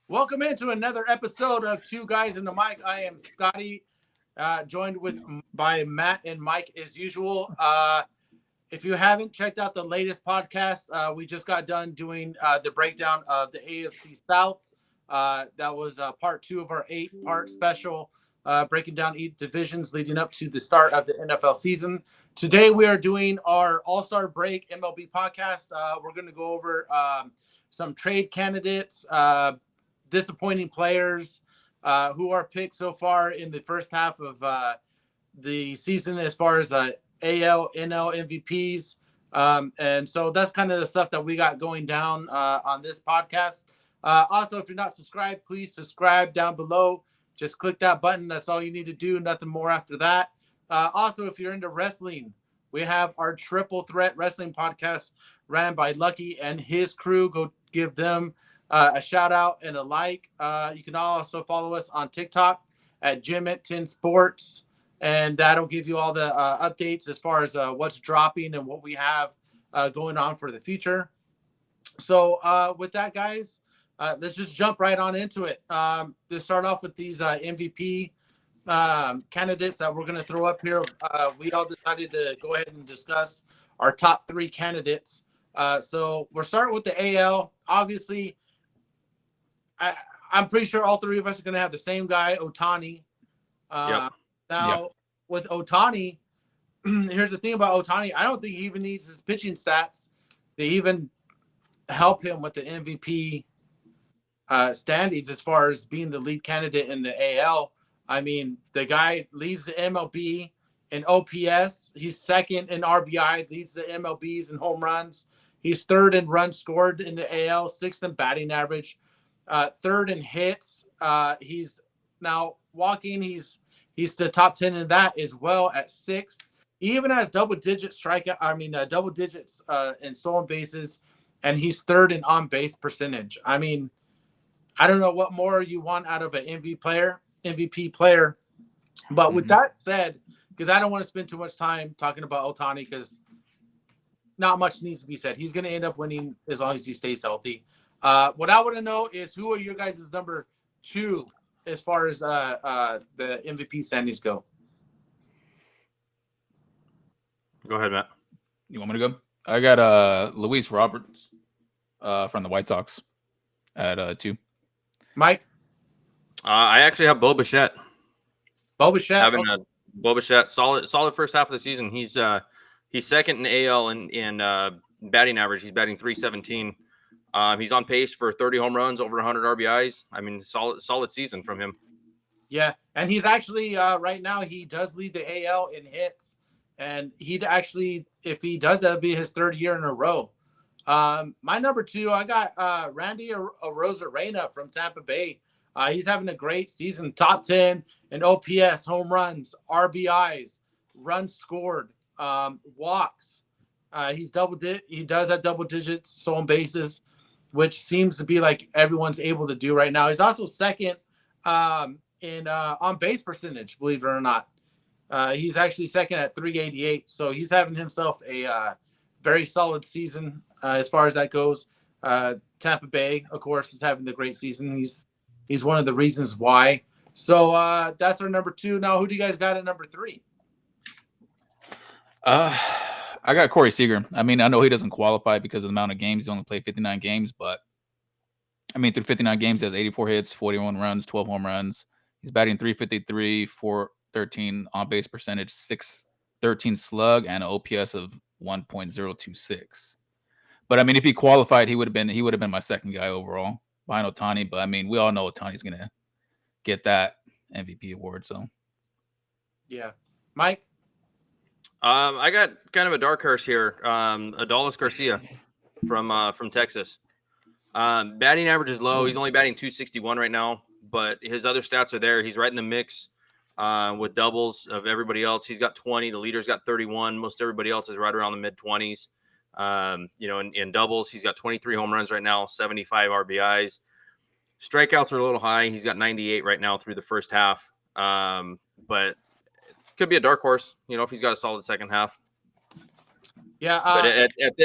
Welcome into another episode of Two Guys in the Mic. I am Scotty, joined by Matt and Mike as usual. If you haven't checked out the latest podcast, we just got done doing the breakdown of the AFC South. That was part two of our 8-part special, breaking down each divisions leading up to the start of the NFL season. Today we are doing our All-Star Break MLB podcast. We're going to go over some trade candidates, disappointing players who are picked so far in the first half of the season as far as AL, NL MVPs. And so that's kind of the stuff that we got going down on this podcast. Also, if you're not subscribed, please subscribe down below. Just click that button. That's all you need to do. Nothing more after that. Also, if you're into wrestling, we have our Triple Threat Wrestling podcast ran by Lucky and his crew. Go give them a shout out and a like. You can also follow us on TikTok at Jim10 Sports, and that'll give you all the updates as far as what's dropping and what we have going on for the future. So with that, guys, let's just jump right on into it. Let's start off with these MVP candidates that we're going to throw up here. We all decided to go ahead and discuss our top 3 candidates. So we're starting with the AL. Obviously, I'm pretty sure all 3 of us are going to have the same guy, Ohtani. With Ohtani, here's the thing about Ohtani. I don't think he even needs his pitching stats to even help him with the MVP standings as far as being the lead candidate in the AL. I mean, the guy leads the MLB in OPS. He's second in RBI, leads the MLBs in home runs. He's third in runs scored in the AL, sixth in batting average, third in hits. He's now walking. He's the top 10 in that as well at 6th. He even has double digits in stolen bases, and he's third in on base percentage. I mean, I don't know what more you want out of an MVP player. But with that said, because I don't want to spend too much time talking about Ohtani because not much needs to be said. He's going to end up winning as long as he stays healthy. What I want to know is who are your guys' number 2 as far as the MVP standings go? Go ahead, Matt. You want me to go? I got Luis Roberts from the White Sox at 2. Mike? I actually have Bo Bichette. Bo Bichette, solid first half of the season. He's second in AL in batting average. He's batting .317. He's on pace for 30 home runs, over 100 RBIs. I mean, solid season from him. Yeah, and he's actually right now he does lead the AL in hits, and he'd actually, if he does, that'll be his 3rd year in a row. My number 2, I got Randy Arozarena from Tampa Bay. He's having a great season, top 10 in OPS, home runs, RBIs, runs scored, walks. He does have double digits stolen bases, which seems to be like everyone's able to do right now. He's also second in on base percentage, believe it or not. He's actually second at .388, so he's having himself a very solid season as far as that goes. Tampa Bay, of course, is having the great season. He's one of the reasons why. So that's our number 2. Now, who do you guys got at number 3? I got Corey Seager. I mean, I know he doesn't qualify because of the amount of games. He only played 59 games, but I mean, through 59 games, he has 84 hits, 41 runs, 12 home runs. He's batting .353, .413 on base percentage, .613 slug, and an OPS of 1.026. But I mean, if he qualified, he would have been my second guy overall behind Ohtani. But I mean, we all know Ohtani's gonna get that MVP award. So yeah, Mike. I got kind of a dark horse here. Adolis Garcia from Texas. Batting average is low. He's only batting .261 right now, but his other stats are there. He's right in the mix with doubles of everybody else. He's got 20. The leader's got 31. Most everybody else is right around the mid-20s. In doubles, he's got 23 home runs right now, 75 RBIs. Strikeouts are a little high. He's got 98 right now through the first half. But could be a dark horse, if he's got a solid second half. Yeah. But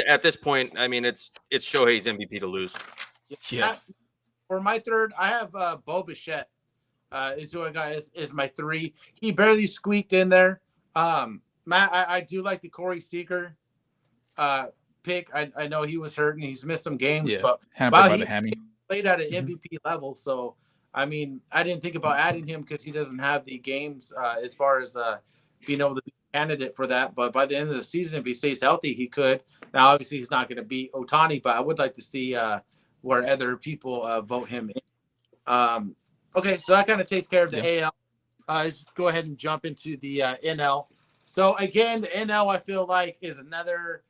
at this point, I mean, it's Shohei's MVP to lose. Yeah. For my third, I have Bo Bichette. Is who I got is my 3. He barely squeaked in there. Matt, I do like the Corey Seager pick. I know he was hurt and he's missed some games, Yeah, but hampered by the he's hammy. played at an Mhm. MVP level. So, I mean, I didn't think about adding him because he doesn't have the games as far as being able to be a candidate for that. But by the end of the season, if he stays healthy, he could. Now, obviously, he's not going to beat Ohtani, but I would like to see where other people vote him in. Okay, so that kind of takes care of the AL. Let's go ahead and jump into the NL. So again, the NL I feel like is another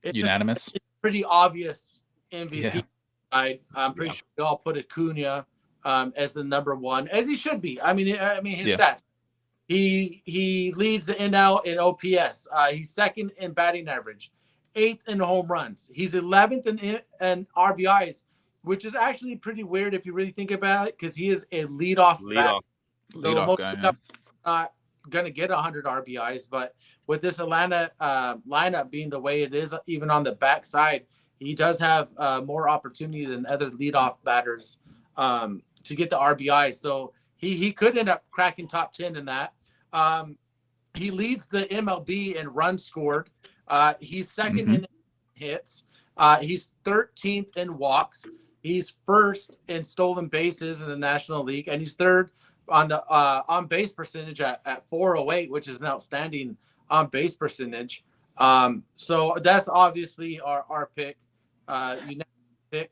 Unanimous. It's pretty obvious MVP. Yeah. I'm pretty sure we all put Acuna as the number 1, as he should be. I mean his stats. He leads the NL in OPS. He's second in batting average, 8th in home runs. He's 11th in RBIs, which is actually pretty weird if you really think about it, because he is a leadoff guy. Not going to get 100 RBIs, but with this Atlanta lineup being the way it is, even on the backside, he does have more opportunity than other leadoff batters to get the RBI. So he could end up cracking top 10 in that. He leads the MLB in runs scored. He's second in hits. He's 13th in walks. He's first in stolen bases in the National League, and he's third on the on base percentage at 408, which is an outstanding on base percentage. So that's obviously our pick. Unanimous pick.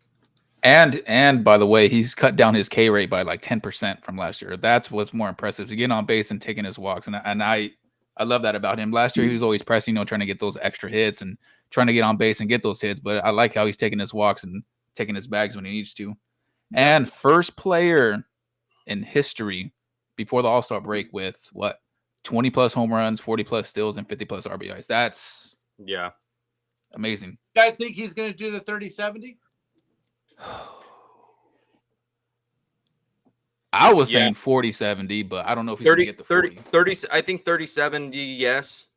And by the way, he's cut down his K rate by like 10% from last year. That's what's more impressive, to get on base and taking his walks. And I love that about him. Last year he was always pressing, trying to get those extra hits and trying to get on base and get those hits. But I like how he's taking his walks and taking his bags when he needs to. And first player in history before the All-Star break with 20 plus home runs, 40 plus steals, and 50 plus RBIs. That's amazing. You guys think he's going to do the 30-70? I was saying 40-70, but I don't know if he's going to get the 40. 30. I think 30-70, yes.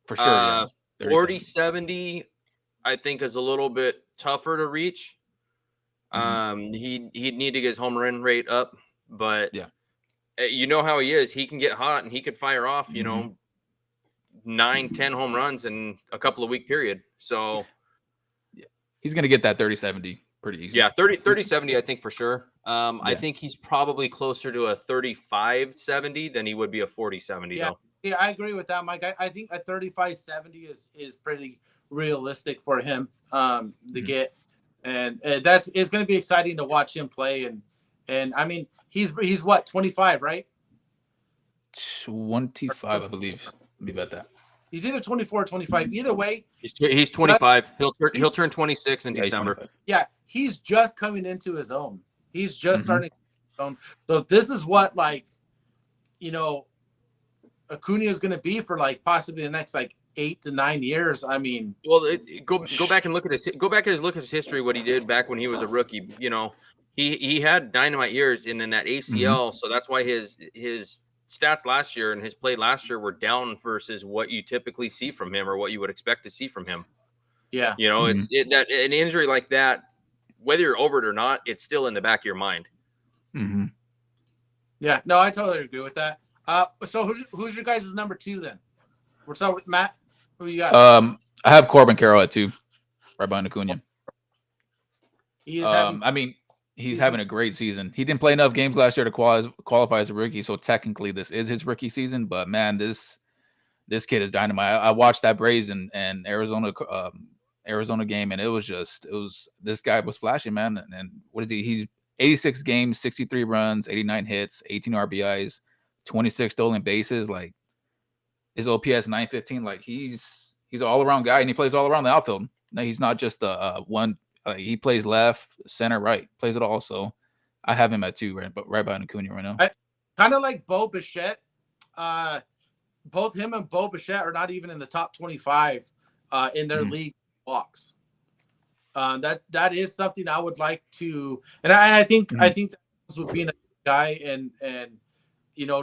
For sure, 40-70, I think, is a little bit tougher to reach. He'd need to get his home run rate up, but you know how he is. He can get hot and he could fire off, 9-10 home runs in a couple of week period. So he's going to get that 30-70 pretty easy. Yeah, 30-70, I think for sure. I think he's probably closer to a 35-70 than he would be a 40-70 though. Yeah, I agree with that, Mike. I think a 35-70 is pretty realistic for him to get. And it's going to be exciting to watch him play. And I mean, he's what, 25, right? 25, I believe. Let me bet that. He's either 24 or 25. Either way, he's 25. He'll turn 26 in December. Yeah, he's just coming into his own. He's just starting his own. So this is what Acuna is going to be for possibly the next 8 to 9 years. I mean, well, go back and look at his history. What he did back when he was a rookie. He had dynamite years, and then that ACL. So that's why his stats last year and his play last year were down versus what you typically see from him or what you would expect to see from him. Yeah, it's that an injury like that, whether you're over it or not, it's still in the back of your mind. Yeah, no, I totally agree with that. So who's your guys' number 2 then? We'll start with Matt. Who you got? I have Corbin Carroll at 2, right behind Acuna. He's having a great season. He didn't play enough games last year to qualify as a rookie, so technically this is his rookie season. But man, this kid is dynamite. I watched that Braves and Arizona game, and it was this guy was flashing, man. And what is he? He's 86 games, 63 runs, 89 hits, 18 RBIs, 26 stolen bases. His OPS 915. He's an all around guy, and he plays all around the outfield. No, he's not just one. He plays left, center, right, plays it all. So I have him at 2, right behind Acuna right now. Kind of like Bo Bichette. Both him and Bo Bichette are not even in the top 25 in their league walks. That is something I would like to, and I think that comes with being a guy and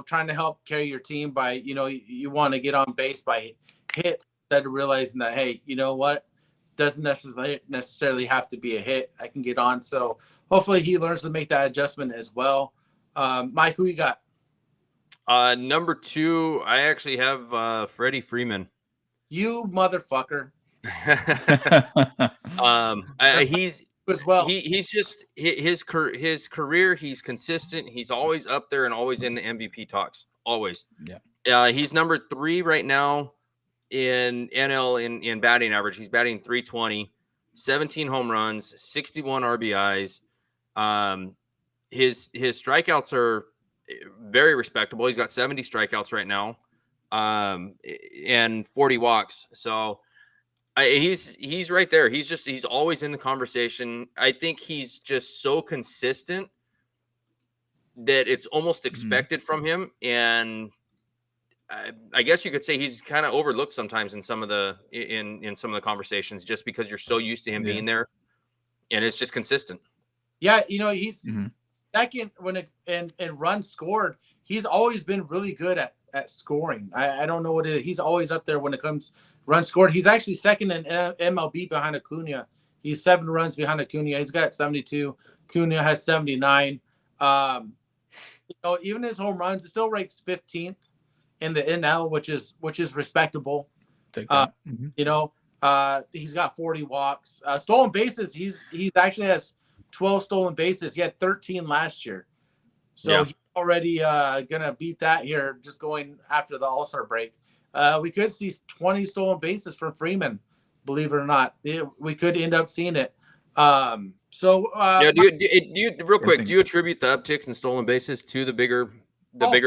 trying to help carry your team by you want to get on base by hits instead of realizing that, hey, you know what, doesn't necessarily have to be a hit. I can get on. So hopefully he learns to make that adjustment as well. Mike, who you got? Number 2, I actually have Freddie Freeman. You motherfucker. He's as well. He's just his career. He's consistent. He's always up there and always in the MVP talks. Always. Yeah. He's number 3 right now in NL in batting average. He's batting 320, 17 home runs, 61 RBIs. His strikeouts are very respectable. He's got 70 strikeouts right now, and 40 walks. So he's right there. He's always in the conversation. I think he's just so consistent that it's almost expected from him. And I guess you could say he's kind of overlooked sometimes in some of the in some of the conversations, just because you're so used to him being there, and it's just consistent. Yeah, he's second when and runs scored. He's always been really good at scoring. I don't know what it is. He's always up there when it comes runs scored. He's actually second in MLB behind Acuna. He's 7 runs behind Acuna. He's got 72. Acuna has 79. Even his home runs, it still ranks 15th in the NL, which is respectable. Take that. He's got 40 walks. Stolen bases, he's actually has 12 stolen bases. He had 13 last year. So he's already gonna beat that here, just going after the All-Star break. We could see 20 stolen bases from Freeman, believe it or not. We could end up seeing it. Do you real quick, do you attribute the upticks in stolen bases to the bigger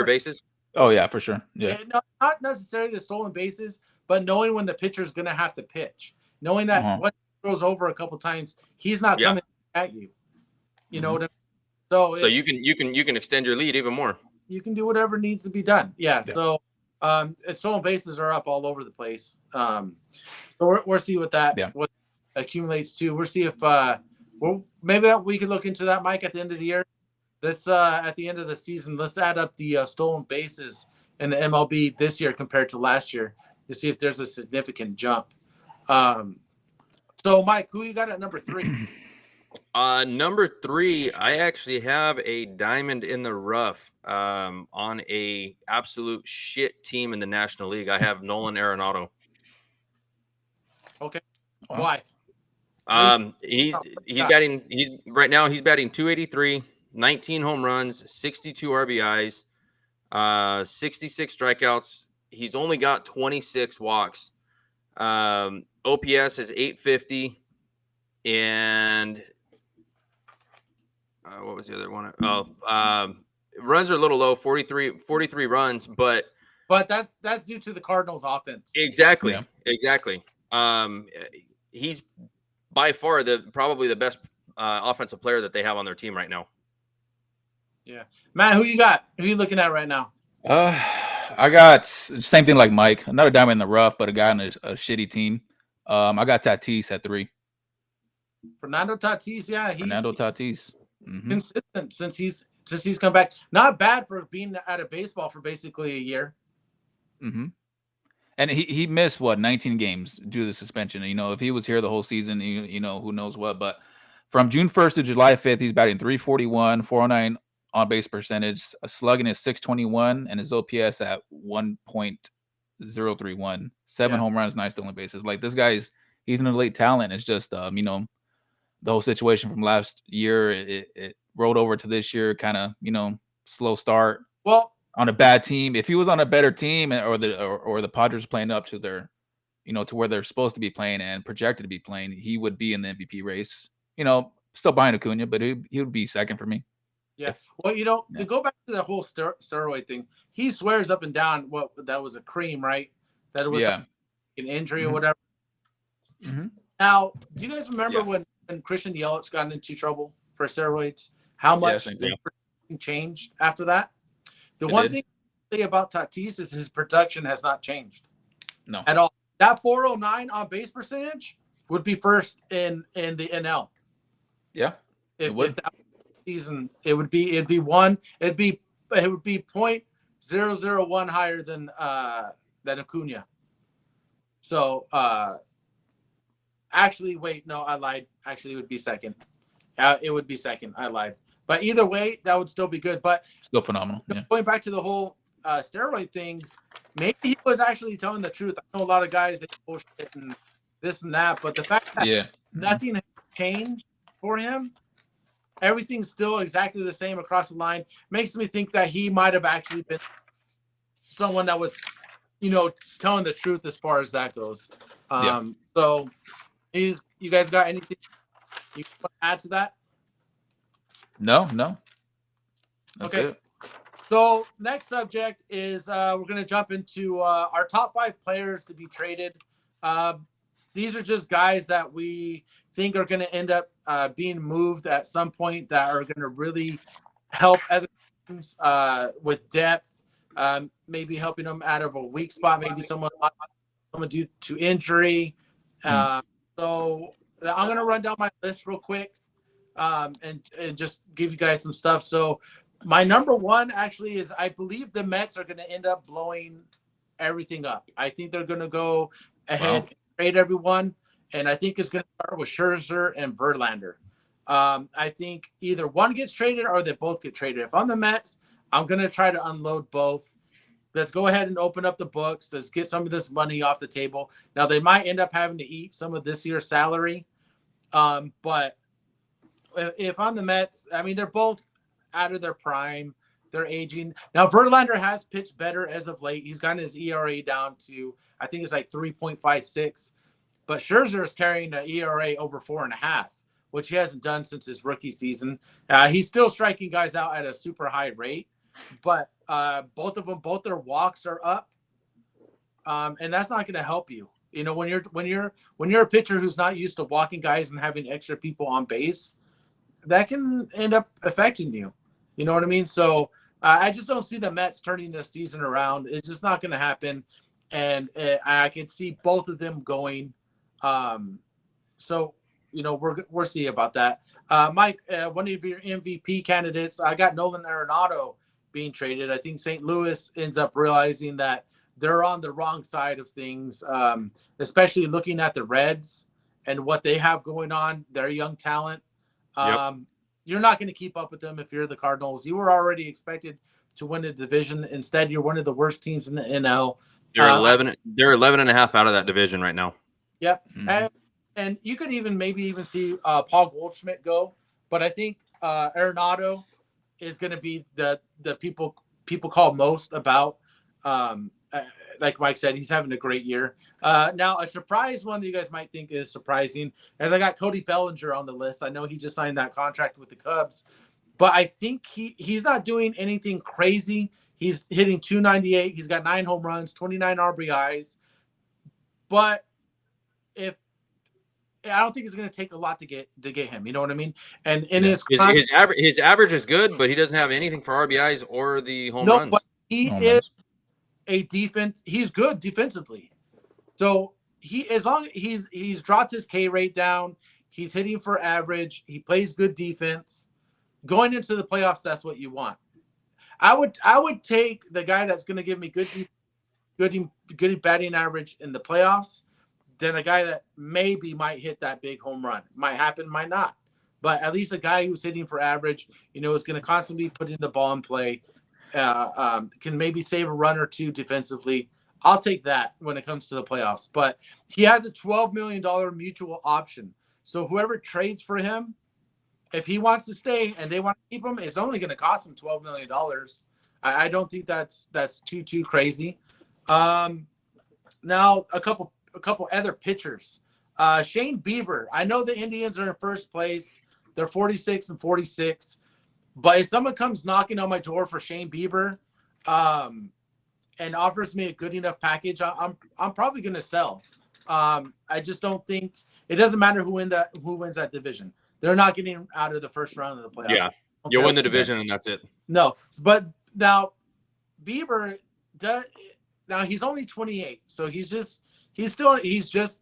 bases? Oh yeah, for sure. Yeah. No, not necessarily the stolen bases, but knowing when the pitcher's going to have to pitch, knowing that when he throws over a couple times, he's not coming at you. You know what I mean? So you can extend your lead even more. You can do whatever needs to be done. Yeah. So stolen bases are up all over the place. So we'll see what what accumulates to. We'll see if maybe we could look into that, Mike, at the end of the year. Let's at the end of the season, let's add up the stolen bases in the MLB this year compared to last year to see if there's a significant jump. So, Mike, who you got at number 3? Number 3, I actually have a diamond in the rough on a absolute shit team in the National League. I have Nolan Arenado. Okay. Why? He's batting. Right now he's batting 283. 19 home runs, 62 RBIs, 66 strikeouts. He's only got 26 walks. OPS is 850. And what was the other one? Runs are a little low, 43 runs, but that's due to the Cardinals offense. Exactly. He's by far probably the best offensive player that they have on their team right now. Yeah. Matt, who you got? Who are you looking at right now? I got same thing like Mike. Another diamond in the rough, but a guy on a shitty team. I got Tatis at 3. Fernando Tatis, Tatis. Consistent since he's come back. Not bad for being out of baseball for basically a year. And he missed 19 games due to the suspension. If he was here the whole season, who knows what. But from June 1st to July 5th, he's batting 341, 409 on base percentage, slugging is 621, and his OPS at 1.031. 7 home runs, 9 stolen bases. Like this guy's he's an elite talent. It's just the whole situation from last year it rolled over to this year, kind of slow start. Well, on a bad team. If he was on a better team, or the Padres playing up to their, to where they're supposed to be playing and projected to be playing, he would be in the MVP race. Still behind Acuna, but he would be second for me. Yeah. Well, to go back to the whole steroid thing, he swears up and down that was a cream, right? That it was an injury or whatever. Now, do you guys remember when Christian Yelich got into trouble for steroids? How much changed after that? The one thing to say about Tatis is his production has not changed. No. At all. That 409 on base percentage would be first in the NL. Yeah. If that season, it would be 0.001 higher than Acuna. So Actually, wait, no, I lied. Actually, it would be second. It would be second. I lied. But either way, that would still be good. But Still phenomenal. Yeah. going back to the whole steroid thing, maybe he was actually telling the truth. I know a lot of guys that bullshit and this and that, but the fact that Yeah. nothing has changed for him, everything's still exactly the same across the line, makes me think that he might have actually been someone that was, telling the truth as far as that goes. So you guys got anything you want to add to that? No. That's Okay. it. So next subject is we're going to jump into our top 5 players to be traded. These are just guys that we think are going to end up being moved at some point that are going to really help other teams with depth, maybe helping them out of a weak spot, maybe someone due to injury. So I'm going to run down my list real quick and just give you guys some stuff. So my number 1 actually is I believe the Mets are going to end up blowing everything up. I think they're going to go ahead and trade everyone, and I think it's going to start with Scherzer and Verlander. I think either one gets traded or they both get traded. If I'm the Mets, I'm going to try to unload both. Let's go ahead and open up the books. Let's get some of this money off the table. Now, they might end up having to eat some of this year's salary, but if I'm the Mets, I mean, they're both out of their prime. They're aging. Now, Verlander has pitched better as of late. He's gotten his ERA down to, I think it's like 3.56. But Scherzer is carrying an ERA over 4.5, which he hasn't done since his rookie season. He's still striking guys out at a super high rate, but both their walks are up, and that's not going to help you. When you're a pitcher who's not used to walking guys and having extra people on base, that can end up affecting you. You know what I mean? So I just don't see the Mets turning this season around. It's just not going to happen. And I can see both of them going. So, we'll see about that. Mike, one of your MVP candidates, I got Nolan Arenado being traded. I think St. Louis ends up realizing that they're on the wrong side of things, especially looking at the Reds and what they have going on, their young talent. You're not going to keep up with them if you're the Cardinals. You were already expected to win the division. Instead, you're one of the worst teams in the NL. They're 11. They're 11 and a half out of that division right now. Yep. And you could maybe see Paul Goldschmidt go, but I think Arenado is going to be the people call most about. Like Mike said, he's having a great year. Now, a surprise one that you guys might think is surprising, as I got Cody Bellinger on the list. I know he just signed that contract with the Cubs, but I think he's not doing anything crazy. He's hitting 298. He's got 9 home runs, 29 RBIs. But I don't think it's going to take a lot to get him. You know what I mean? And in his average is good, but he doesn't have anything for RBIs or the home runs. But he is a defense. He's good defensively. So as long as he's dropped his K rate down, he's hitting for average. He plays good defense. Going into the playoffs, that's what you want. I would take the guy that's going to give me good batting average in the playoffs than a guy that maybe might hit that big home run. Might happen, might not. But at least a guy who's hitting for average, is going to constantly put in the ball in play, can maybe save a run or two defensively. I'll take that when it comes to the playoffs. But he has a $12 million mutual option. So whoever trades for him, if he wants to stay and they want to keep him, it's only going to cost him $12 million. I don't think that's too crazy. Now a couple other pitchers. Shane Bieber. I know the Indians are in first place. They're 46-46. But if someone comes knocking on my door for Shane Bieber, and offers me a good enough package, I'm probably going to sell. I just don't think it doesn't matter who wins that division. They're not getting out of the first round of the playoffs. Yeah, you'll win the division and that's it. No, but now Bieber now he's only 28, so he's just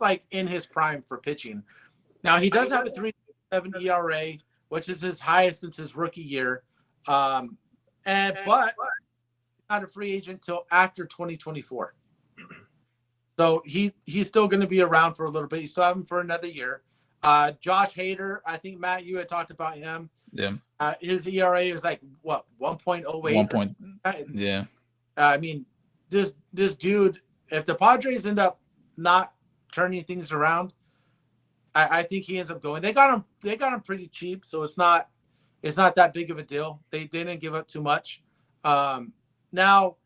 like in his prime for pitching. Now he does have a 3.7 ERA, which is his highest since his rookie year. But he's not a free agent till after 2024. So he's still going to be around for a little bit. You still have him for another year. Josh Hader, I think, Matt, you had talked about him. Yeah. His ERA is like, what, 1.08? 1 point. Yeah. I mean, this dude, if the Padres end up not turning things around, I think he ends up going. They got him pretty cheap, so it's not that big of a deal. They didn't give up too much. Now,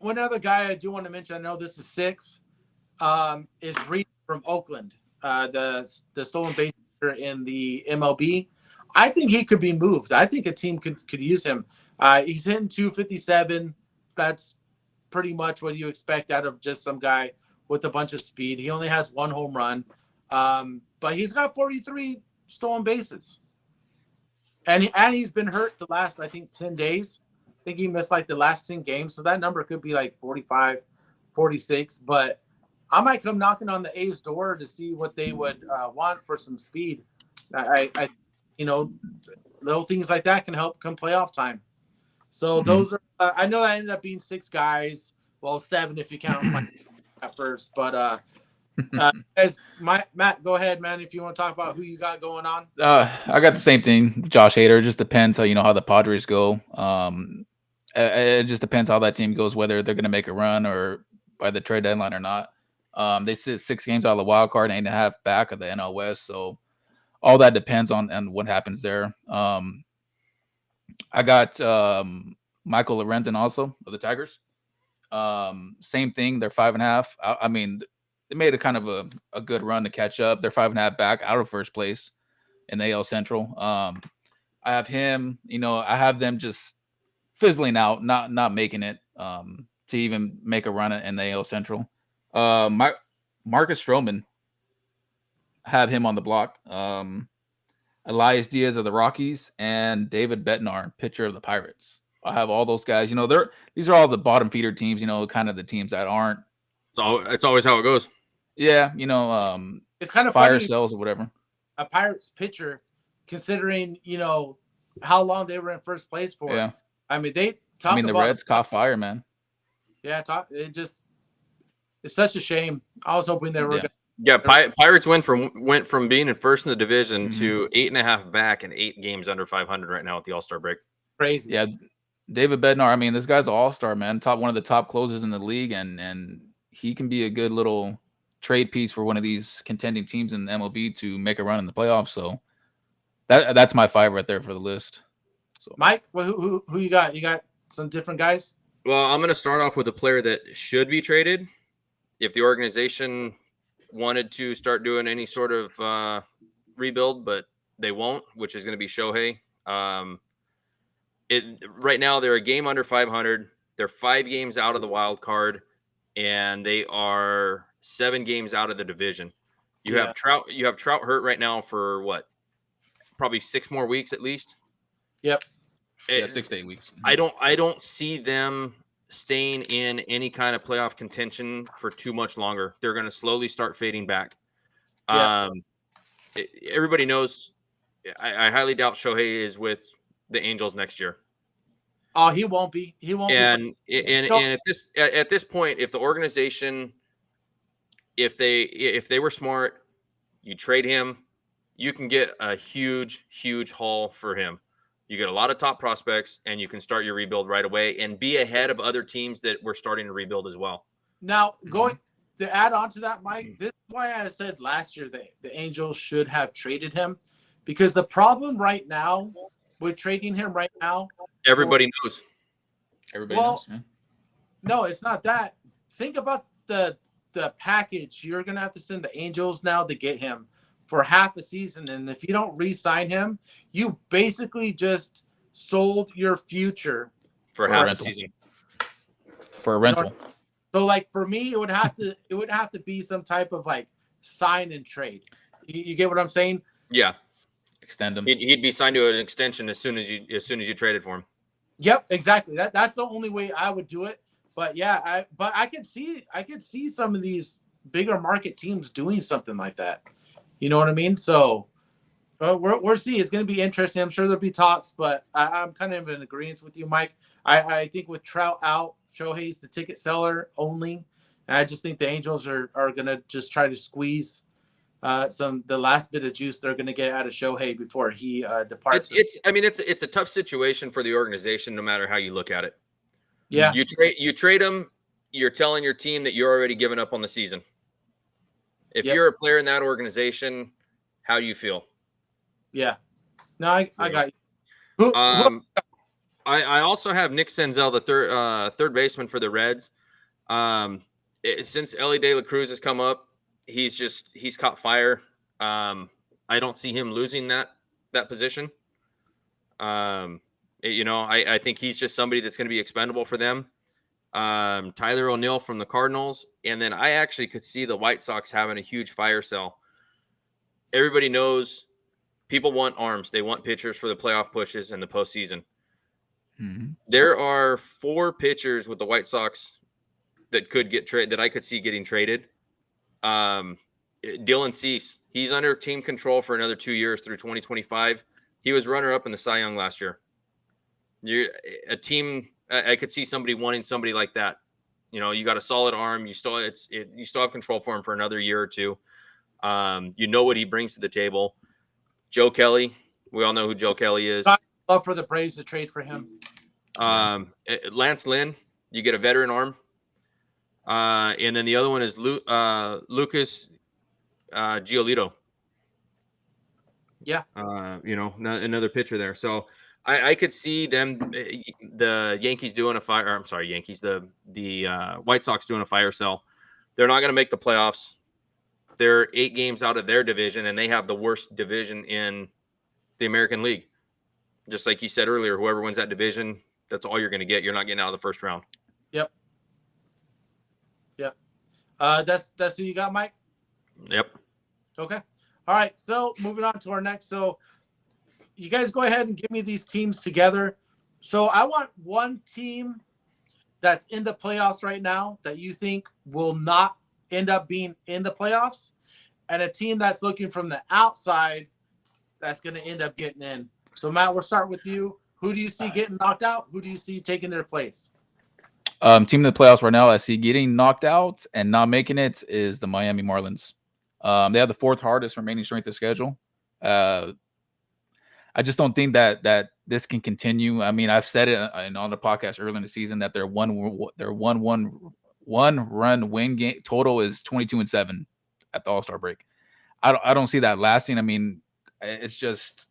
one other guy I do want to mention, I know this is 6, is Reed from Oakland, the stolen base hitter in the MLB. I think he could be moved. I think a team could use him. He's hitting 257. That's pretty much what you expect out of just some guy with a bunch of speed. He only has 1 home run, but he's got 43 stolen bases. And he's been hurt the last, I think, 10 days. I think he missed like the last 10 games. So that number could be like 45, 46. But I might come knocking on the A's door to see what they would want for some speed. I little things like that can help come playoff time. So those are, I know that ended up being 6 guys. Well, 7 if you count my at first. But Matt, go ahead, man, if you want to talk about who you got going on. I got the same thing. Josh Hader. It just depends how the Padres go. It just depends how that team goes, whether they're going to make a run or by the trade deadline or not. They sit 6 games out of the wild card, 8.5 back of the NL West. So all that depends on what happens there. I got Michael Lorenzen also of the Tigers. Same thing. They're 5.5. I mean, they made a kind of a good run to catch up. They're 5.5 back out of first place in the AL Central. I have him. I have them just fizzling out, not making it to even make a run in the AL Central. Marcus Stroman, have him on the block. Elias Diaz of the Rockies and David Bednar, pitcher of the Pirates. I have all those guys. These are all the bottom feeder teams. Kind of the teams that aren't. It's always how it goes. Yeah, it's kind of fire funny, cells or whatever. A Pirates pitcher, considering how long they were in first place for. Yeah, I mean the Reds caught fire, man. Yeah, it's such a shame. I was hoping they were. Yeah. Yeah, Pirates went from being in first in the division to 8.5 back and 8 games under 500 right now at the All-Star break. Crazy. Yeah, David Bednar. I mean, this guy's an all-star, man. One of the top closers in the league, and he can be a good little trade piece for one of these contending teams in the MLB to make a run in the playoffs. So that's my 5 right there for the list. So, Mike, who you got? You got some different guys? Well, I'm going to start off with a player that should be traded if the organization wanted to start doing any sort of rebuild, but they won't, which is going to be Shohei. Right now they're a game under 500. They're 5 games out of the wild card, and they are 7 games out of the division. You have Trout hurt right now for what? Probably 6 more weeks at least. Yep. 6 to 8 weeks. I don't see them staying in any kind of playoff contention for too much longer. They're going to slowly start fading back. Yeah. Everybody knows. I highly doubt Shohei is with the Angels next year. Oh, he won't be. He won't. And at this point, if the organization, if they were smart, you trade him, you can get a huge haul for him. You get a lot of top prospects, and you can start your rebuild right away and be ahead of other teams that were starting to rebuild as well. Now, going to add on to that, Mike, this is why I said last year that the Angels should have traded him, because the problem right now with trading him right now, everybody knows. Everybody knows. Yeah. No, it's not that. Think about the package you're going to have to send the Angels now to get him for half a season, and if you don't re-sign him, you basically just sold your future for half a season. For a rental. So, like, for me, it would have to be some type of like sign and trade. You get what I'm saying? Yeah. Extend him. He'd be signed to an extension as soon as you traded for him. Yep, exactly. That's the only way I would do it. But yeah, I could see some of these bigger market teams doing something like that. You know what I mean? So we're seeing. It's going to be interesting. I'm sure there'll be talks, but I'm kind of in agreement with you, Mike. I think with Trout out, Shohei's the ticket seller only. And I just think the Angels are going to just try to squeeze the last bit of juice they're going to get out of Shohei before he departs. It's a tough situation for the organization, no matter how you look at it. Yeah. You trade him. You're telling your team that you're already giving up on the season. If you're a player in that organization, how do you feel? Yeah. No, I got you. I also have Nick Senzel, the third baseman for the Reds. Since Ellie De La Cruz has come up, he's caught fire. I don't see him losing that position. I think he's just somebody that's going to be expendable for them. Tyler O'Neill from the Cardinals, and then I actually could see the White Sox having a huge fire sale. Everybody knows people want arms. They want pitchers for the playoff pushes and the postseason. Mm-hmm. There are 4 pitchers with the White Sox that could get traded, that I could see getting traded. Dylan Cease, he's under team control for another 2 years through 2025. He was runner-up in the Cy Young last year. I could see somebody wanting somebody like that. You got a solid arm. You still have control for him for another year or two. What he brings to the table. Joe Kelly, we all know who Joe Kelly is. I'd love for the Braves to trade for him. Lance Lynn, you get a veteran arm. And then the other one is Lucas Giolito. Yeah. Another pitcher there. So I could see them, the Yankees doing a fire. Or, I'm sorry, Yankees. The White Sox doing a fire sale. They're not going to make the playoffs. They're 8 games out of their division, and they have the worst division in the American League. Just like you said earlier, whoever wins that division, that's all you're going to get. You're not getting out of the first round. Yep. That's who you got, Mike? Yep. Okay. All right. So moving on to our next. So you guys go ahead and give me these teams together. So I want one team that's in the playoffs right now that you think will not end up being in the playoffs, and a team that's looking from the outside that's going to end up getting in. So Matt, we'll start with you. Who do you see getting knocked out? Who do you see taking their place? Team in the playoffs right now I see getting knocked out and not making it is the Miami Marlins. They have the 4th hardest remaining strength of schedule. I just don't think that this can continue. I mean, I've said it on the podcast earlier in the season that their one run win game total is 22-7 at the All-Star break. I don't see that lasting. I mean, it's just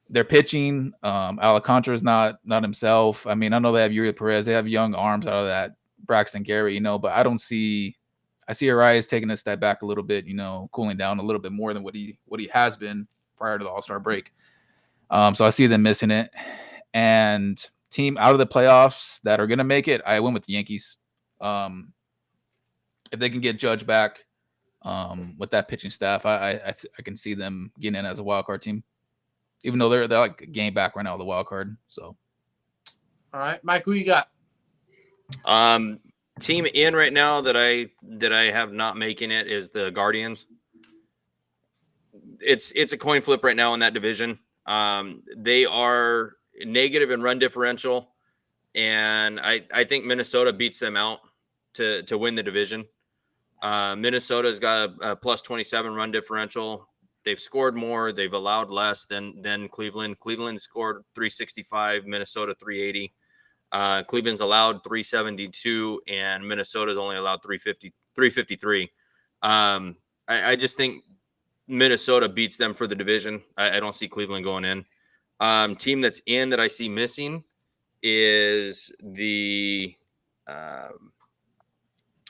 their pitching. Alcantara is not himself. I mean, I know they have Yuri Perez. They have young arms out of that Braxton Gary, but I see Arias taking a step back a little bit, cooling down a little bit more than what he has been prior to the All-Star break. So I see them missing it. And team out of the playoffs that are going to make it, I went with the Yankees. If they can get Judge back with that pitching staff, I can see them getting in as a wild card team, even though they're like a game back right now, the wild card. So, all right, Mike, who you got? Team in right now that I have not making it is the Guardians. It's a coin flip right now in that division. They are negative in run differential, and I think Minnesota beats them out to win the division. Minnesota's got a plus 27 run differential. They've scored more. They've allowed less than Cleveland. Cleveland scored 365, Minnesota 380. Cleveland's allowed 372, and Minnesota's only allowed 353. I just think Minnesota beats them for the division. I don't see Cleveland going in. Team that's in that I see missing is the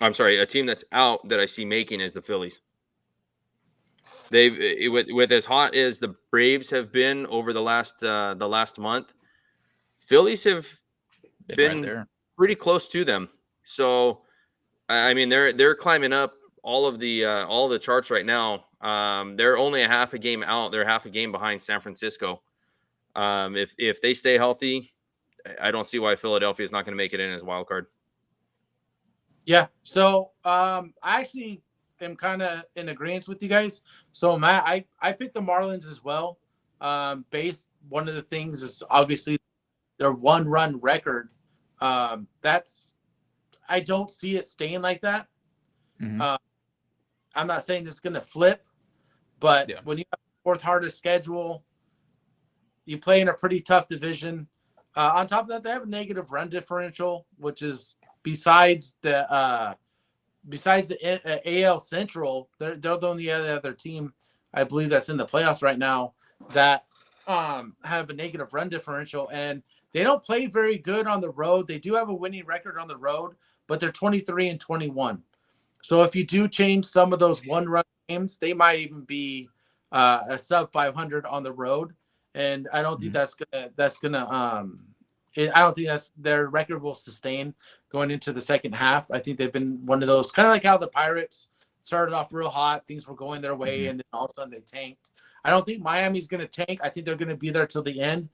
a team that's out that I see making is the Phillies. They've with as hot as the Braves have been over the last month, Phillies have been right pretty close to them. So I mean they're climbing up all the charts right now. They're only a half a game out. They're half a game behind San Francisco. If they stay healthy, I don't see why Philadelphia is not going to make it in as a wild card. Yeah. So I actually am kind of in agreement with you guys. So Matt, I picked the Marlins as well. One of the things is obviously their 1-run record. I don't see it staying like that. Mhm. I'm not saying it's going to flip, but Yeah. when you have the fourth hardest schedule, you play in a pretty tough division. On top of that, they have a negative run differential, which is besides the AL Central, they're the only other team I believe that's in the playoffs right now that have a negative run differential, and they don't play very good on the road. They do have a winning record on the road, but they're 23-21. So if you do change some of those one-run games, they might even be a sub 500 on the road, and I don't think that's gonna I don't think that's their record will sustain going into the second half. I think they've been one of those kind of like how the Pirates started off real hot, things were going their way, and then all of a sudden they tanked. I don't think Miami's going to tank. I think they're going to be there till the end.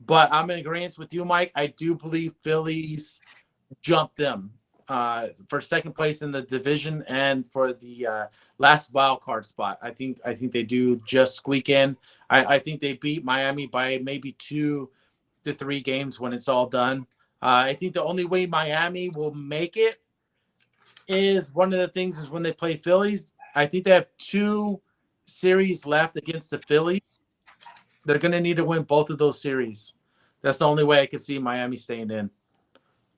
But I'm in agreement with you, Mike. I do believe Phillies jump them for second place in the division and for the last wild card spot. I think they do just squeak in. I think they beat Miami by maybe 2 to 3 games when it's all done. I think the only way Miami will make it is one of the things is when they play Phillies. I think they have 2 series left against the Phillies. They're going to need to win both of those series. That's the only way I can see Miami staying in.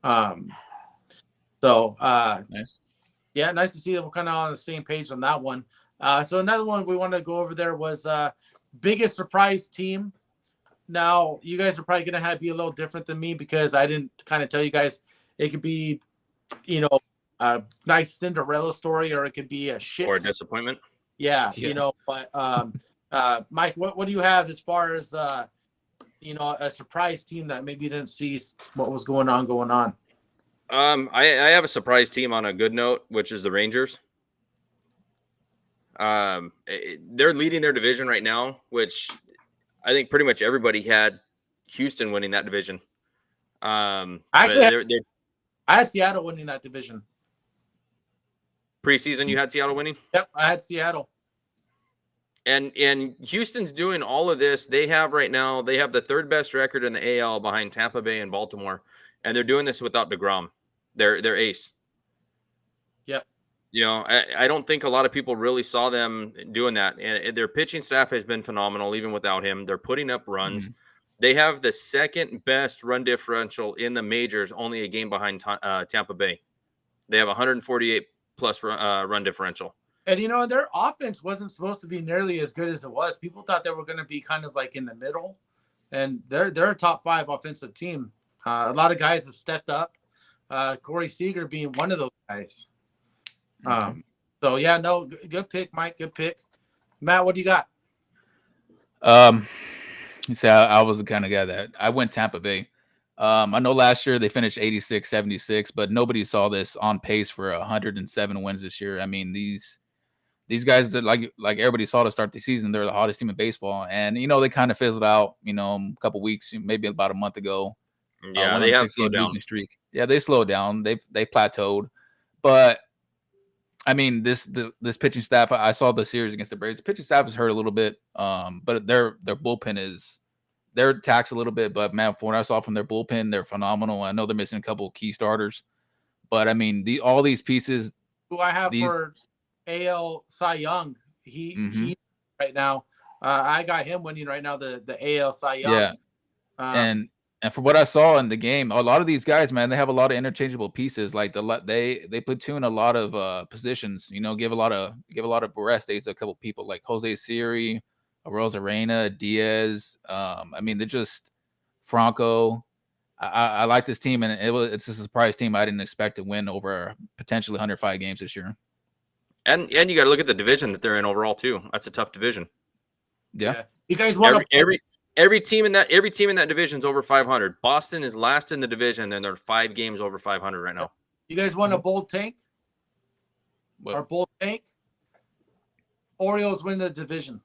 Nice. Yeah, nice to see that we're kind of on the same page on that one. So another one we want to go over there was biggest surprise team. Now, you guys are probably going to be a little different than me because I didn't kind of tell you guys it could be, a nice Cinderella story or it could be a shit. Or a disappointment. Yeah. But Mike, what do you have as far as, a surprise team that maybe you didn't see what was going on? I have a surprise team on a good note, which is the Rangers. They're leading their division right now, which I think pretty much everybody had Houston winning that division. Actually, I had Seattle winning that division. Preseason, you had Seattle winning? Yep, I had Seattle. And Houston's doing all of this. They have the third best record in the AL behind Tampa Bay and Baltimore, and they're doing this without DeGrom, their ace. Yep. I don't think a lot of people really saw them doing that. And their pitching staff has been phenomenal, even without him. They're putting up runs. They have the second best run differential in the majors, only a game behind Tampa Bay. They have 148 plus run differential. And their offense wasn't supposed to be nearly as good as it was. People thought they were going to be kind of like in the middle, and they're a top 5 offensive team. A lot of guys have stepped up. Corey Seager being one of those guys. So yeah, no, good pick, Mike. Good pick, Matt. What do you got? See, I was the kind of guy that I went Tampa Bay. I know last year they finished 86-76, but nobody saw this on pace for 107 wins this year. I mean, these guys that like everybody saw to start the season, they're the hottest team in baseball, and they kind of fizzled out. A couple weeks, maybe about a month ago. Yeah, they have slowed down. Losing streak. Yeah, they slowed down. They plateaued, but I mean, this pitching staff. I saw the series against the Braves. The pitching staff is hurt a little bit, but their bullpen is they're taxed a little bit. But man, from what I saw from their bullpen, they're phenomenal. I know they're missing a couple of key starters, but I mean, all these pieces. Who I have for AL Cy Young? He right now. I got him winning right now the AL Cy Young. Yeah, and from what I saw in the game, a lot of these guys, man, they have a lot of interchangeable pieces. Like they platoon a lot of positions. Give a lot of rest days to a couple people like Jose Siri, Rosarena, Diaz. I mean, they're just Franco. I like this team, and it's a surprise team. I didn't expect to win over potentially 105 games this year. And you got to look at the division that they're in overall too. That's a tough division. Yeah. You guys want every team in that division is over 500. Boston is last in the division, and they're 5 games over 500 right now. You guys want a bold tank? What? Or bold tank? Orioles win the division.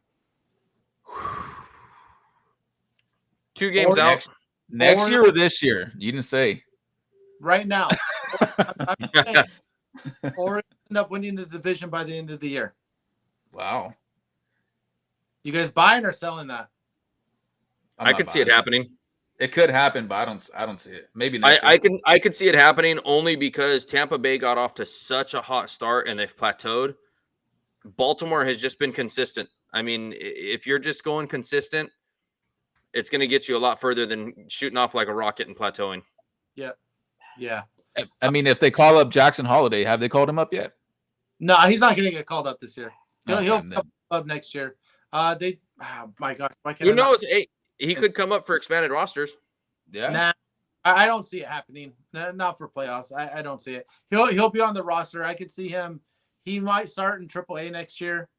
2 games out. Next year or this year? You didn't say. Right now. I'm saying Orioles end up winning the division by the end of the year. Wow. You guys buying or selling that? I could see it happening. It could happen, but I don't see it. Maybe next I year. I could see it happening only because Tampa Bay got off to such a hot start and they've plateaued. Baltimore has just been consistent. I mean, if you're just going consistent, it's going to get you a lot further than shooting off like a rocket and plateauing. Yeah. Yeah. I mean, if they call up Jackson Holiday, have they called him up yet? No, he's not going to get called up this year. He'll Okay, come up next year. Oh my gosh. Why can't Who I not- knows? Hey, he could come up for expanded rosters. Yeah. Nah, I don't see it happening. Not for playoffs. I don't see it. He'll be on the roster. I could see him. He might start in AAA next year,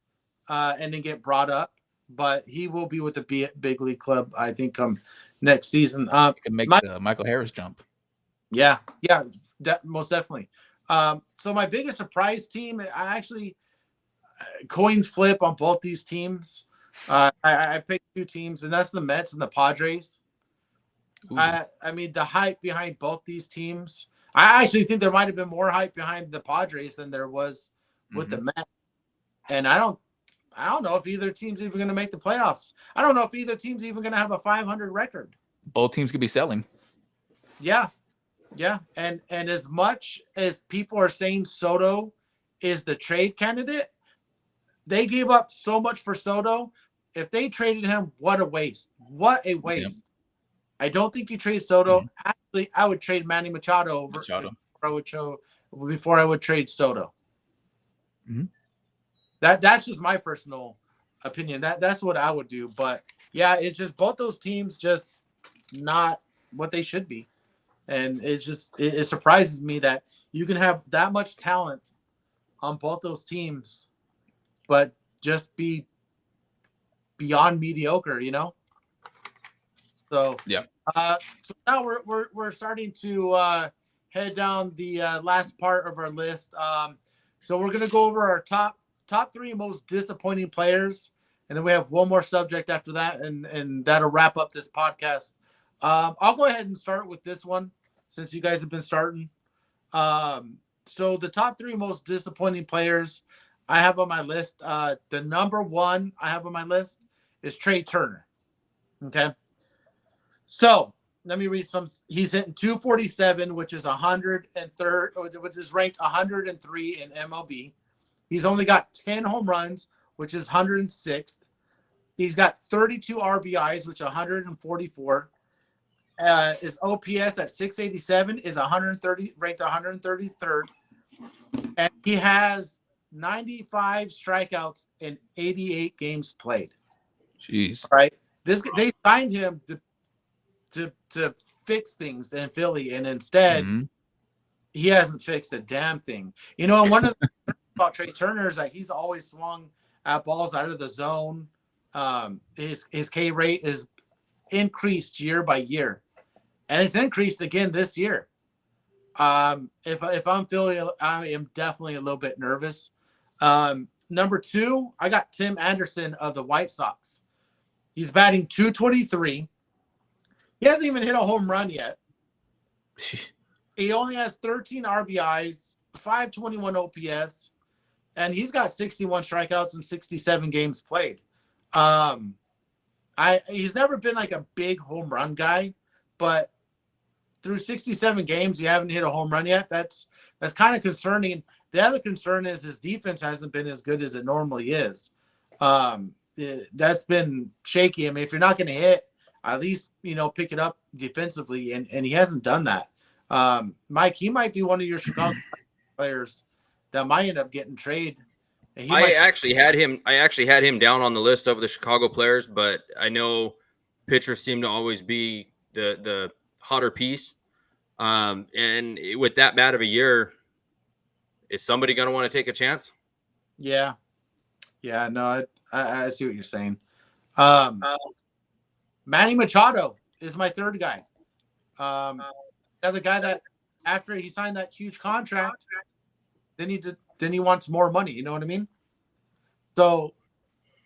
and then get brought up. But he will be with the big league club, I think, come next season. You can make the Michael Harris jump. Yeah, most definitely. So my biggest surprise team, I actually coin flip on both these teams. I picked two teams, and that's the Mets and the Padres. I mean, the hype behind both these teams. I actually think there might have been more hype behind the Padres than there was with the Mets. And I don't know if either team's even going to make the playoffs. I don't know if either team's even going to have a 500 record. Both teams could be selling. Yeah. And as much as people are saying Soto is the trade candidate, they gave up so much for Soto. If they traded him, what a waste. What a waste. I don't think you trade Soto. Actually, I would trade Manny Machado before I would trade Soto. That's just my personal opinion. That's what I would do. But yeah, it's just both those teams just not what they should be. And it's just it surprises me that you can have that much talent on both those teams, but just be beyond mediocre, you know? So yeah. So now we're starting to head down the last part of our list. So we're gonna go over our top three most disappointing players, and then we have one more subject after that, and that'll wrap up this podcast. I'll go ahead and start with this one since you guys have been starting. So the top three most disappointing players I have on my list. The number one I have on my list is Trey Turner. Okay. So let me read some. He's hitting 247, which is 103rd, which is ranked 103 in MLB. He's only got 10 home runs, which is 106th. He's got 32 RBIs, which is 144. His OPS at 687 is 130, ranked 133rd, and he has 95 strikeouts in 88 games played. Jeez. All right, they signed him to fix things in Philly, and instead he hasn't fixed a damn thing. You know, and one of the things about Trey Turner is that he's always swung at balls out of the zone. His K rate is increased year by year, and it's increased again this year. If I'm Philly, I am definitely a little bit nervous. Number two, I got Tim Anderson of the White Sox. He's batting 223. He hasn't even hit a home run yet. He only has 13 RBIs, 521 OPS, and he's got 61 strikeouts and 67 games played. He's never been like a big home run guy, but through 67 games, you haven't hit a home run yet. That's kind of concerning. The other concern is his defense hasn't been as good as it normally is. That's been shaky. I mean, if you're not going to hit, at least, pick it up defensively, and he hasn't done that. Mike, he might be one of your Chicago players that might end up getting traded. I actually had him down on the list of the Chicago players, but I know pitchers seem to always be the hotter piece. And with that bad of a year, is somebody going to want to take a chance? Yeah. No, I see what you're saying. Manny Machado is my third guy. Another guy that after he signed that huge contract, then he wants more money. You know what I mean? So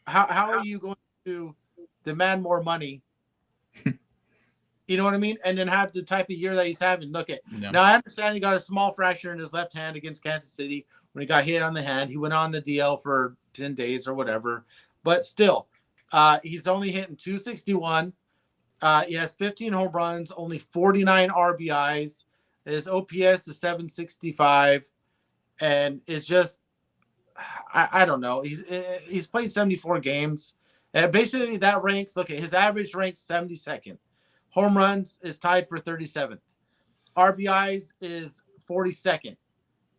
how are you going to demand more money? You know what I mean? And then have the type of year that he's having. Look at now. I understand he got a small fracture in his left hand against Kansas City when he got hit on the hand. He went on the DL for 10 days or whatever. But still, he's only hitting 261. He has 15 home runs, only 49 RBIs. His OPS is 765, and it's just I don't know. He's played 74 games. And basically, that ranks. Look at his average ranks 72nd. Home runs is tied for 37th. RBIs is 42nd,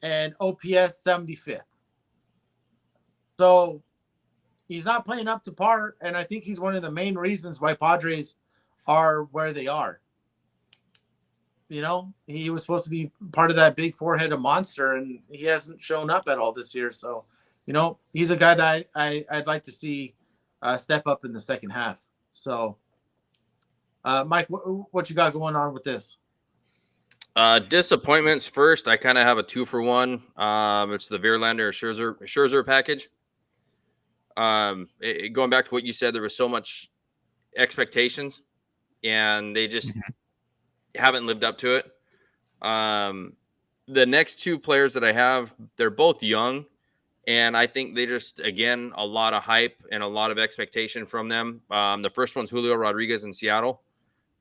and OPS 75th. So he's not playing up to par, and I think he's one of the main reasons why Padres are where they are. You know, he was supposed to be part of that big four-headed monster, and he hasn't shown up at all this year. So, you know, he's a guy that I'd like to see step up in the second half. So, Mike, what you got going on with this? Disappointments first. I kind of have a 2-for-1. It's the Verlander Scherzer package. Going back to what you said, there was so much expectations, and they just haven't lived up to it. The next two players that I have, they're both young, and I think they just, again, a lot of hype and a lot of expectation from them. The first one's Julio Rodriguez in Seattle,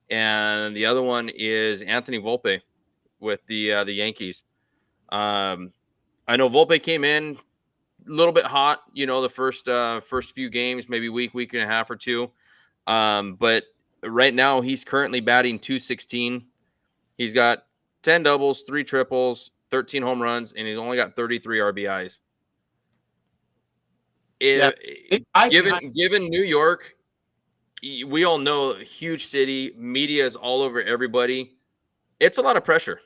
and the other one is Anthony Volpe with the Yankees. I know Volpe came in a little bit hot, you know, the first few games, maybe week and a half or two. But right now he's currently batting .216. He's got 10 doubles, 3 triples, 13 home runs, and he's only got 33 RBIs. Given New York, we all know, huge city, media is all over everybody. It's a lot of pressure.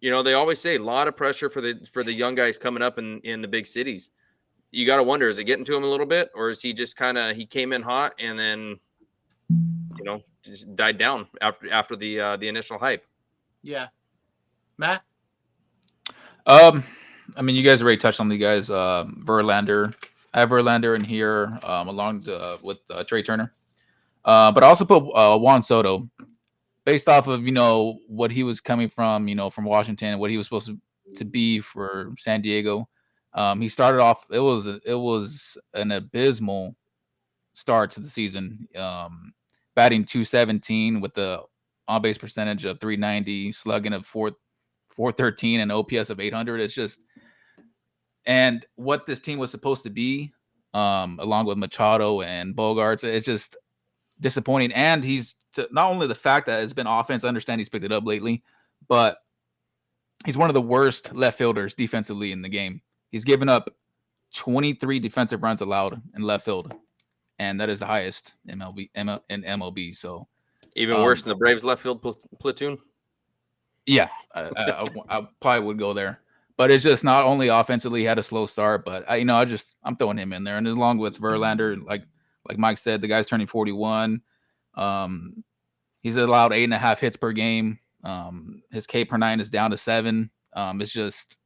You know, they always say a lot of pressure for the young guys coming up in the big cities. You got to wonder, is it getting to him a little bit, or is he just he came in hot and then, you know, just died down after the initial hype? Yeah, Matt. I mean, you guys already touched on the guys. Verlander. I have Verlander in here, along with Trey Turner. But I also put Juan Soto, based off of, you know, what he was coming from, you know, from Washington, what he was supposed to be for San Diego. He started off. It was an abysmal start to the season. Batting .217 with the on base percentage of .390, slugging of 413, and OPS of 800. It's just, and what this team was supposed to be, along with Machado and Bogarts, it's just disappointing. And he's not only the fact that it's been offense. I understand he's picked it up lately, but he's one of the worst left fielders defensively in the game. He's given up 23 defensive runs allowed in left field, and that is the highest in MLB. So even worse than the Braves left field platoon. Yeah, I probably would go there. But it's just not only offensively, he had a slow start, but I'm throwing him in there, and along with Verlander, like Mike said, the guy's turning 41. He's allowed 8.5 hits per game. His K per 9 is down to 7. It's just,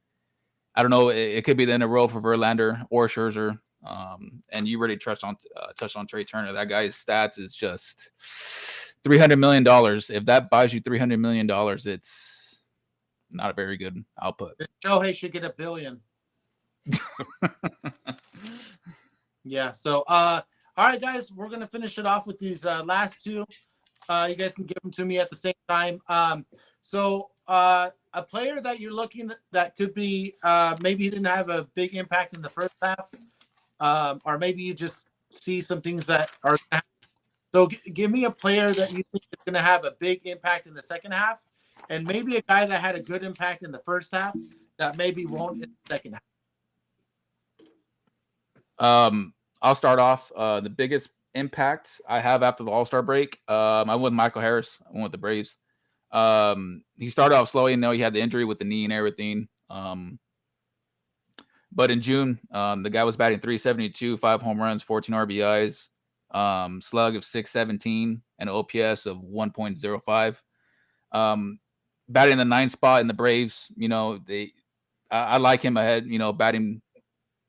I don't know. It could be the end of the road for Verlander or Scherzer. And you already touched on Trey Turner. That guy's stats is just $300 million. If that buys you $300 million, it's not a very good output. Shohei should get $1 billion. Yeah. So, all right, guys, we're gonna finish it off with these last two. You guys can give them to me at the same time. So a player that you're looking that could be maybe he didn't have a big impact in the first half, or maybe you just see some things that are. So give me a player that you think is going to have a big impact in the second half, and maybe a guy that had a good impact in the first half that maybe won't in the second half. I'll start off. The biggest impact I have after the All-Star break, I went with Michael Harris. I went with the Braves. He started off slow. You know, he had the injury with the knee and everything. But in June, the guy was batting .372, 5 home runs, 14 RBIs, slug of .617, and OPS of 1.05. Batting in the 9th spot in the Braves. You know, I like him ahead. You know, batting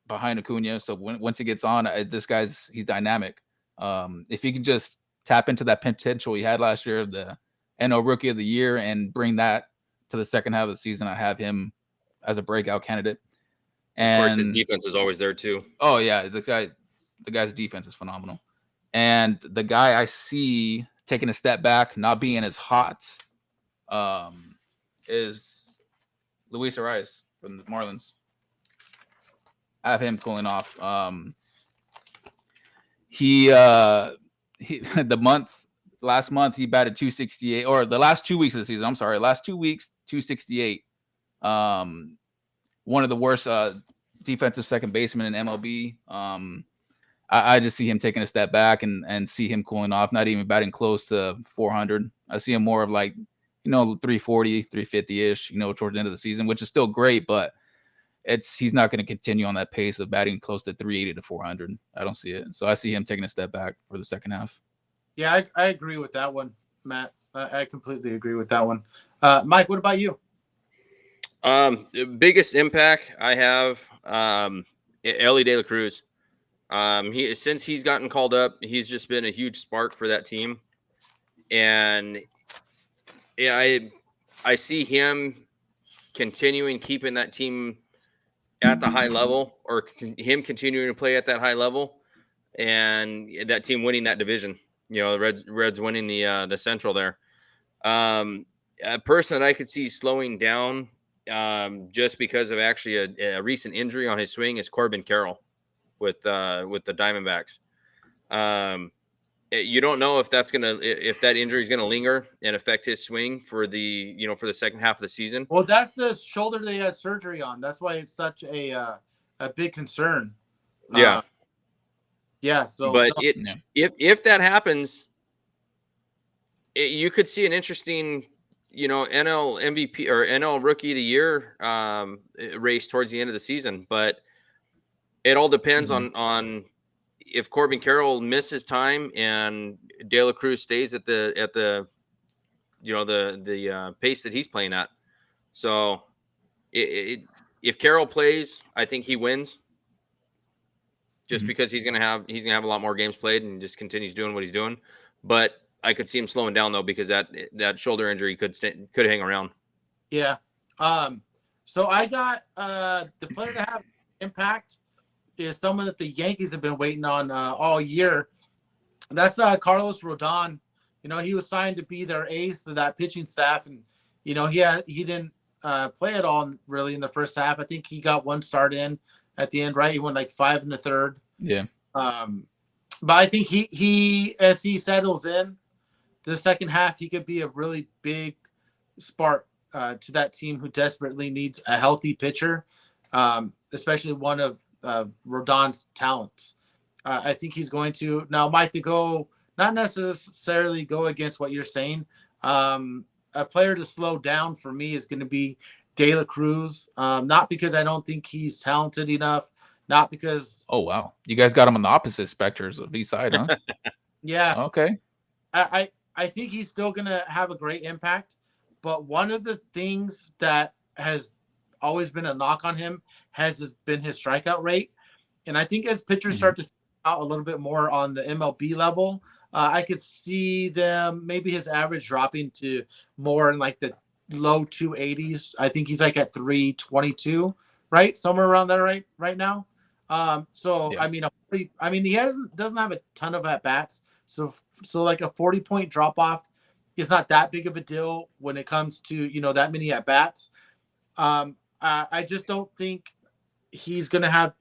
behind Acuna. So once he gets on, he's dynamic. If he can just tap into that potential he had last year, the NL Rookie of the Year, and bring that to the second half of the season, I have him as a breakout candidate. And of course, his defense is always there too. Oh yeah, the guy's defense is phenomenal. And the guy I see taking a step back, not being as hot, is Luis Arias from the Marlins. I have him cooling off. Last month he batted 268, or the last 2 weeks of the season. I'm sorry, last 2 weeks 268. One of the worst defensive second baseman in MLB. I just see him taking a step back and see him cooling off, not even batting close to 400. I see him more of like, 340, 350-ish, towards the end of the season, which is still great, but he's not going to continue on that pace of batting close to 380 to 400. I don't see it. So I see him taking a step back for the second half. Yeah, I agree with that one, Matt. I completely agree with that one. Mike, what about you? The biggest impact I have, Ellie De La Cruz. Since he's gotten called up, he's just been a huge spark for that team. And yeah, I see him keeping that team at the high level, or him continuing to play at that high level, and that team winning that division. The Reds winning the Central there. A person that I could see slowing down, just because of actually a recent injury on his swing, is Corbin Carroll with the Diamondbacks. You don't know if that injury is gonna linger and affect his swing for the second half of the season. Well, that's the shoulder they had surgery on. That's why it's such a big concern. Yeah. Yeah. So, but if that happens, you could see an interesting, NL MVP or NL Rookie of the Year race towards the end of the season. But it all depends on if Corbin Carroll misses time and De La Cruz stays at the pace that he's playing at. So if Carroll plays, I think he wins. Just because he's gonna have a lot more games played and just continues doing what he's doing. But I could see him slowing down though, because that shoulder injury could hang around. Yeah. So I got the player to have impact is someone that the Yankees have been waiting on all year. That's Carlos Rodon. He was signed to be their ace of that pitching staff, and he didn't play at all really in the first half. I think he got one start in at the end, right? He went like 5 1/3. Yeah. But I think he as he settles in the second half, he could be a really big spark to that team who desperately needs a healthy pitcher, especially one of Rodon's talents. I think he's going to now, Mike, to go not necessarily go against what you're saying. A player to slow down for me is going to be De La Cruz. Not because I don't think he's talented enough, not because. Oh wow, you guys got him on the opposite spectrums of each side, huh? Yeah. Okay. I think he's still going to have a great impact, but one of the things that has always been a knock on him has been his strikeout rate. And I think as pitchers start to figure out a little bit more on the MLB level, I could see maybe his average dropping to more in like the low 280s. I think he's like at 322, right? Somewhere around there right now. So yeah. He doesn't have a ton of at bats. So like a 40-point drop off is not that big of a deal when it comes to, that many at bats. I just don't think he's going to have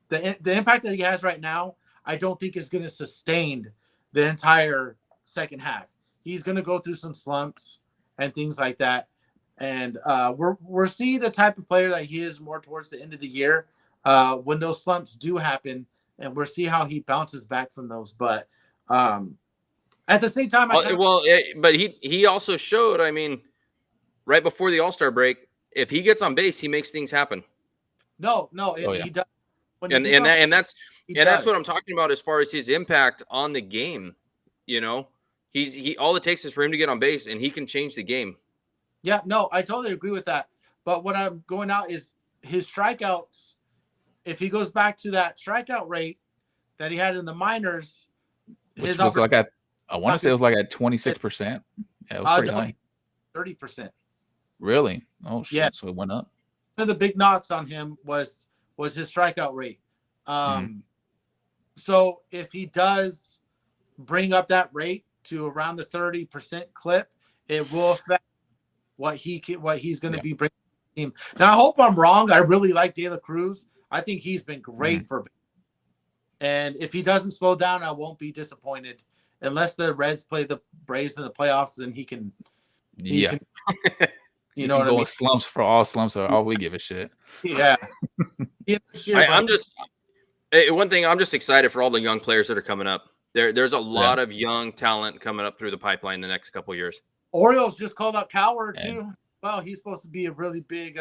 the impact that he has right now. I don't think is going to sustain the entire second half. He's going to go through some slumps and things like that. And we're seeing the type of player that he is more towards the end of the year when those slumps do happen, and we'll see how he bounces back from those. But at the same time, but he also showed, right before the All-Star break, if he gets on base, he makes things happen. He does. That's what I'm talking about as far as his impact on the game. He all it takes is for him to get on base, and he can change the game. Yeah, no, I totally agree with that. But what I'm going out is his strikeouts. If he goes back to that strikeout rate that he had in the minors, which was like I want to say it was like at 26%. Yeah, it was pretty high. 30%. Really? Oh shit! Yeah. So it went up. One of the big knocks on him was his strikeout rate. So if he does bring up that rate to around the 30% clip, it will affect what he's going to be bringing to the team. Now, I hope I'm wrong. I really like De La Cruz. I think he's been great for. And if he doesn't slow down, I won't be disappointed. Unless the Reds play the Braves in the playoffs, and he can. You know what I mean? Slumps for all slumps are all we give a shit. Yeah. I'm just one thing. I'm just excited for all the young players that are coming up. There's a lot of young talent coming up through the pipeline the next couple of years. Orioles just called out Coward too. Well, he's supposed to be a really big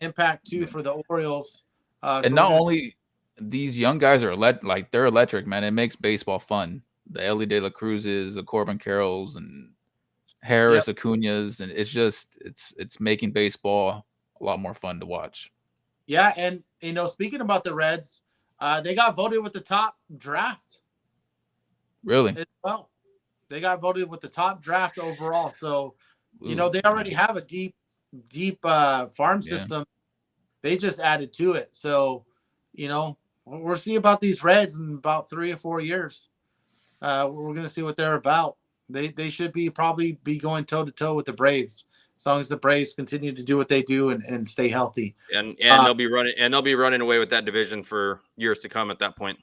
impact too for the Orioles. And not only these young guys are they're electric, man. It makes baseball fun. The Ellie De La Cruzes, the Corbin Carrolls, and Harris, Acuñas, and it's making baseball a lot more fun to watch. Yeah, and speaking about the Reds, they got voted with the top draft. Really? As well, they got voted with the top draft overall. So, they already have a deep farm system. They just added to it. So, we'll see about these Reds in about 3 or 4 years. We're going to see what they're about. They should probably be going toe to toe with the Braves, as long as the Braves continue to do what they do and stay healthy. And they'll be running away with that division for years to come at that point.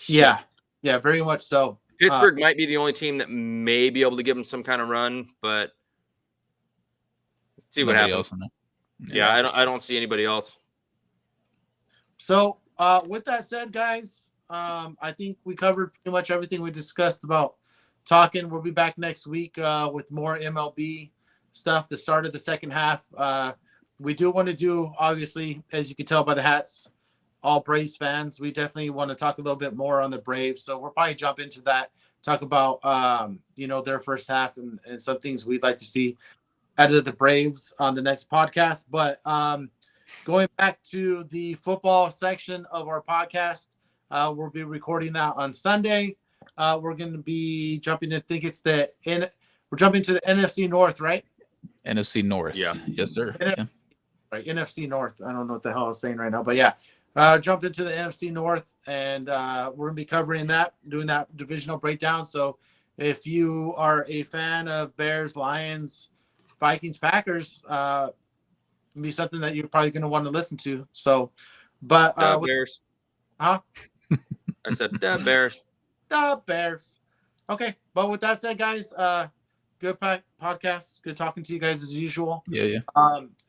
Yeah, very much so. Pittsburgh might be the only team that may be able to give them some kind of run, but let's see what happens. I don't see anybody else. So with that said, guys, I think we covered pretty much everything we discussed about talking. We'll be back next week with more MLB stuff. The start of the second half. We do want to do, obviously, as you can tell by the hats, all Braves fans. We definitely want to talk a little bit more on the Braves. So we'll probably jump into that, talk about their first half and some things we'd like to see out of the Braves on the next podcast. But going back to the football section of our podcast, we'll be recording that on Sunday. We're going to be jumping to, we're jumping to the NFC North, right? NFC North. Yeah. Yes, sir. Right. NFC North. I don't know what the hell I was saying right now, but yeah. Jump into the NFC North, and we're going to be covering that, doing that divisional breakdown. So if you are a fan of Bears, Lions, Vikings, Packers, it'll be something that you're probably going to want to listen to. So, but Bears. Huh? I said Bears. Bears. Okay. But with that said, guys, good podcast. Good talking to you guys as usual. Yeah.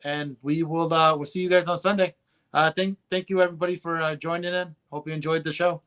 And we will we'll see you guys on Sunday. Thank you everybody for joining in. Hope you enjoyed the show.